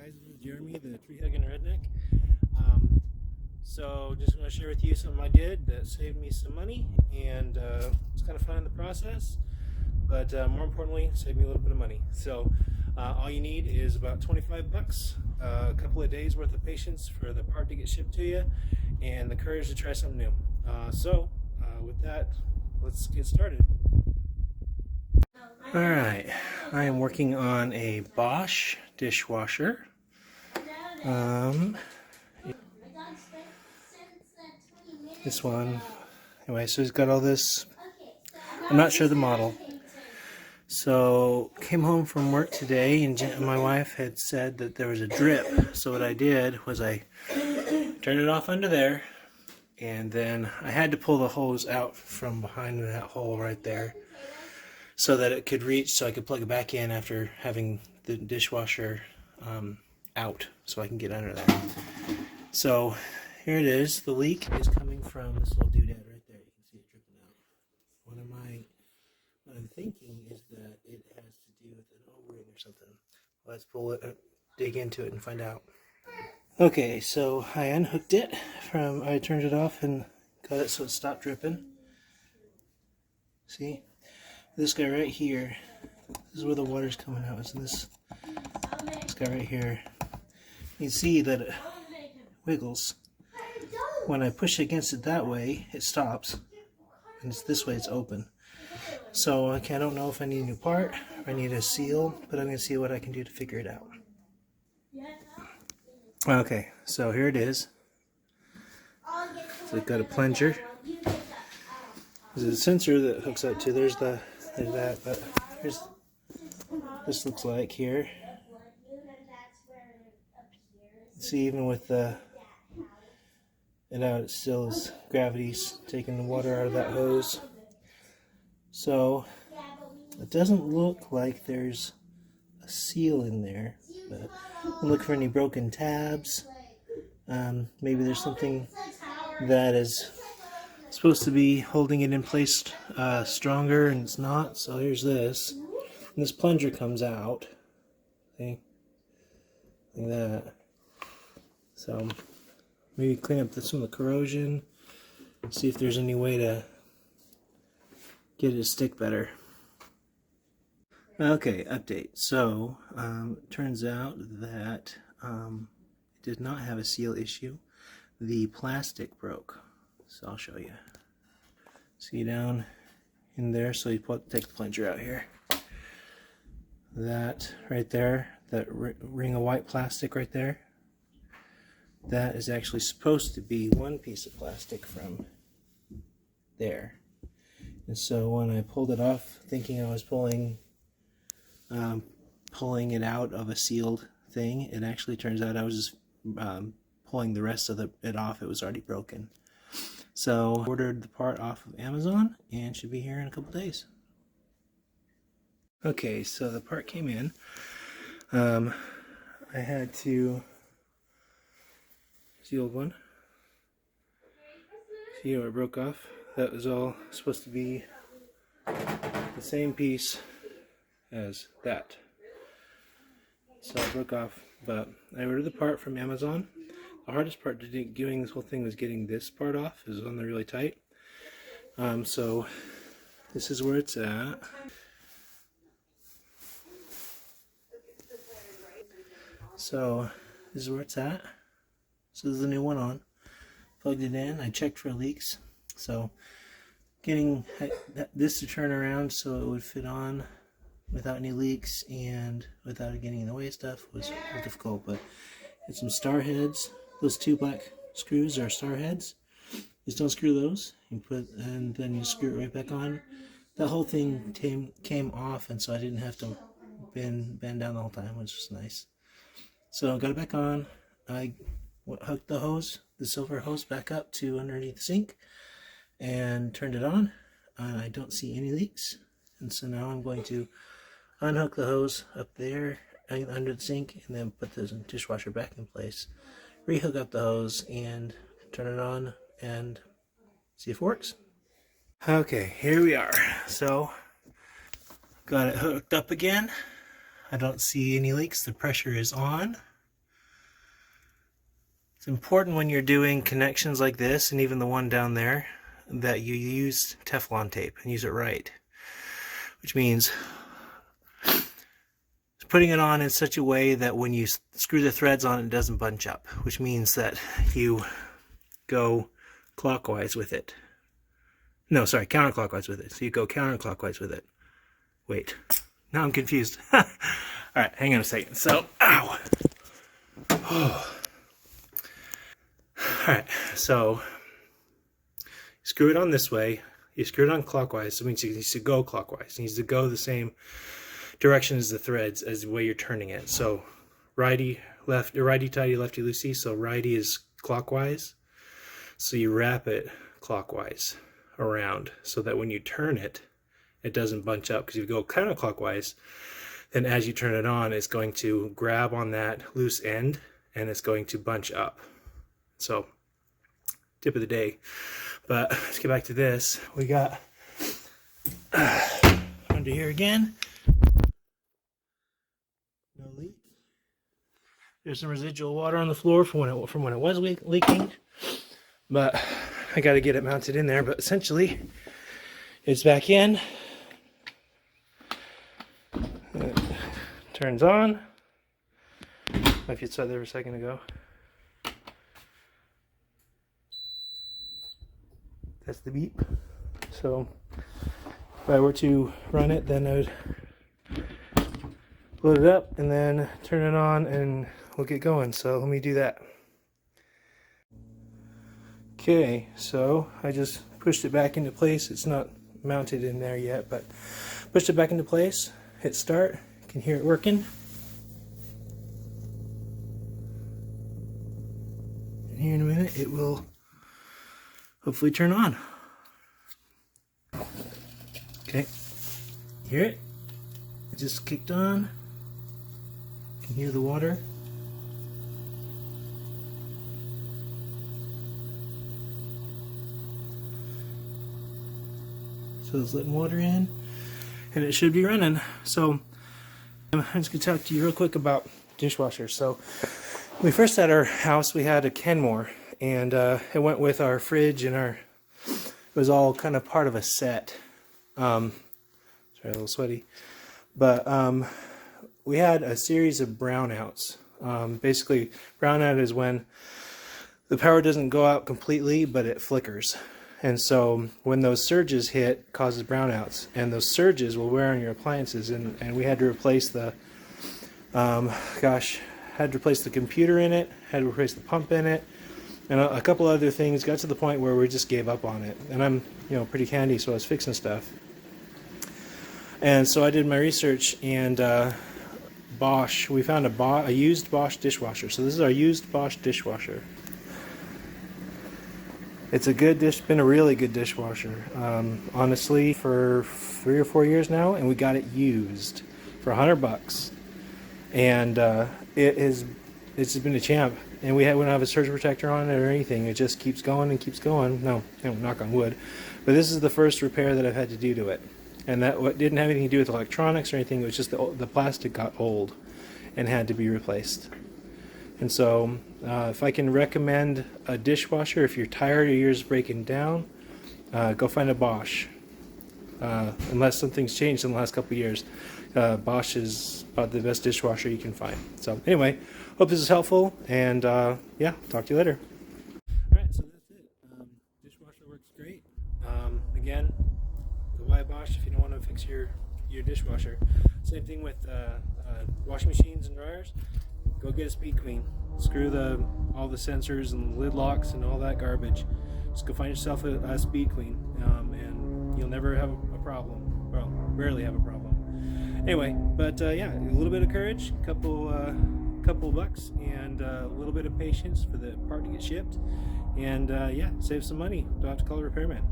guys, this is Jeremy, the tree hugging redneck. So just want to share with you something I did that saved me some money, and it's kind of fun in the process, but more importantly, saved me a little bit of money. So all you need is about 25 bucks, a couple of days worth of patience for the part to get shipped to you, and the courage to try something new. With that, let's get started. Alright, I am working on a Bosch dishwasher. This one, anyway, so it's got all this. I'm not sure the model. So came home from work today, and my wife had said that there was a drip. So what I did was I turned it off under there, and then I had to pull the hose out from behind that hole right there, so that it could reach, so I could plug it back in after having the dishwasher out, so I can get under there. So here it is. The leak is coming from this little doodad right there. You can see it dripping out. What I'm thinking is that it has to do with an O-ring or something. Let's pull it, dig into it and find out. Okay, so I unhooked it I turned it off and got it so it stopped dripping. See? This guy right here, this is where the water's coming out. It's in this guy right here. You can see that it wiggles. When I push against it that way, it stops. And it's this way, it's open. So I don't know if I need a new part or I need a seal, but I'm going to see what I can do to figure it out. Okay, so here it is. So I've got a plunger. There's a sensor that hooks up to. There's that, but here's this looks like here. See, even with it out, it still is gravity's taking the water out of that hose. So it doesn't look like there's a seal in there, but I'm looking for any broken tabs. Maybe there's something that is supposed to be holding it in place stronger, and it's not. So here's this. And this plunger comes out. See? Like that. So maybe clean up some of the corrosion. See if there's any way to get it to stick better. Okay, update. So it turns out that it did not have a seal issue. The plastic broke. So I'll show you. See down in there, so you take the plunger out here. That right there, that ring of white plastic right there, that is actually supposed to be one piece of plastic from there. And so when I pulled it off, thinking I was pulling it out of a sealed thing, it actually turns out I was just pulling the rest of it off. It was already broken. So I ordered the part off of Amazon and should be here in a couple days. Okay, so the part came in. I had to see the old one. See how it broke off? That was all supposed to be the same piece as that. So it broke off, but I ordered the part from Amazon. The hardest part to doing this whole thing was getting this part off. It was on there really tight. So this is where it's at. So this is where it's at. So this is the new one on. Plugged it in. I checked for leaks. So getting this to turn around so it would fit on without any leaks and without getting in the way stuff was difficult. But it's some star heads. Those two black screws are star heads. Just don't screw those. And then you screw it right back on. That whole thing came off, and so I didn't have to bend down the whole time, which was nice. So I got it back on. I hooked the hose, the silver hose, back up to underneath the sink and turned it on. I don't see any leaks, and so now I'm going to unhook the hose up there under the sink and then put the dishwasher back in place. Rehook up the hose and turn it on and see if it works. Okay, here we are. So got it hooked up again. I don't see any leaks. The pressure is on. It's important when you're doing connections like this, and even the one down there, that you use Teflon tape and use it right. Which means putting it on in such a way that when you screw the threads on, it doesn't bunch up. Which means that you go clockwise with it. No, sorry, counterclockwise with it. So you go counterclockwise with it. Wait, now I'm confused. Alright, hang on a second. So, ow! Oh. Alright, so screw it on this way. You screw it on clockwise, so it means it needs to go clockwise. It needs to go the same direction as the threads, as the way you're turning it. So righty, left, righty tighty, lefty loosey. So righty is clockwise. So you wrap it clockwise around so that when you turn it, it doesn't bunch up. Because if you go counterclockwise, then as you turn it on, it's going to grab on that loose end and it's going to bunch up. So, tip of the day. But let's get back to this. We got under here again. No leak. There's some residual water on the floor from when it was leaking, but I got to get it mounted in there. But essentially, it's back in. It turns on. If you saw there a second ago. That's the beep. So if I were to run it, then I would load it up and then turn it on and we'll get going. So let me do that. Okay, so I just pushed it back into place. It's not mounted in there yet, but pushed it back into place. Hit start. You can hear it working. And here in a minute it will hopefully turn on. Okay, hear it? It just kicked on. You can hear the water. So it's letting water in, and it should be running. So I'm just gonna talk to you real quick about dishwasher. So when we first had our house, we had a Kenmore. And it went with our fridge and it was all kind of part of a set. Sorry, a little sweaty. But we had a series of brownouts. Basically, brownout is when the power doesn't go out completely, but it flickers. And so when those surges hit, it causes brownouts. And those surges will wear on your appliances. And we had to replace the, had to replace the computer in it, had to replace the pump in it, and a couple other things. Got to the point where we just gave up on it. And I'm, pretty handy, so I was fixing stuff. And so I did my research, and Bosch, we found a used Bosch dishwasher. So this is our used Bosch dishwasher. It's a good been a really good dishwasher. Honestly, for 3 or 4 years now, and we got it used for $100. And it's been a champ. And we don't have a surge protector on it or anything. It just keeps going and keeps going. No, knock on wood. But this is the first repair that I've had to do to it. And that didn't have anything to do with electronics or anything. It was just the plastic got old and had to be replaced. And so if I can recommend a dishwasher, if you're tired of yours breaking down, go find a Bosch. Unless something's changed in the last couple of years. Bosch is about the best dishwasher you can find. So anyway, hope this is helpful, and yeah, talk to you later. Alright, so that's it. Dishwasher works great. Again, the Y Bosch if you don't want to fix your dishwasher. Same thing with washing machines and dryers. Go get a speed queen. Screw all the sensors and lid locks and all that garbage. Just go find yourself a speed queen, and you'll never have a problem. Well, rarely have a problem. Anyway, but yeah, a little bit of courage, couple bucks, and a little bit of patience for the part to get shipped, and yeah, save some money. Don't have to call a repairman.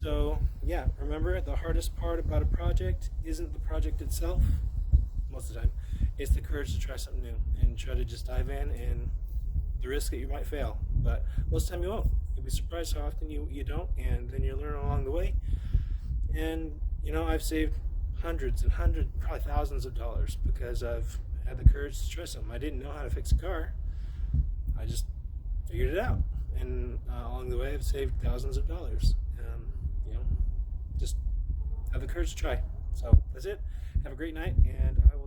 So yeah, remember, the hardest part about a project isn't the project itself. Most of the time, it's the courage to try something new and try to just dive in, and the risk that you might fail. But most of the time you won't. You'll be surprised how often you don't, and then you learn along the way. And I've saved hundreds, probably thousands of dollars because I've had the courage to try something. I didn't know how to fix a car. I just figured it out. And along the way, I've saved thousands of dollars. You know, just have the courage to try. So that's it. Have a great night, and I will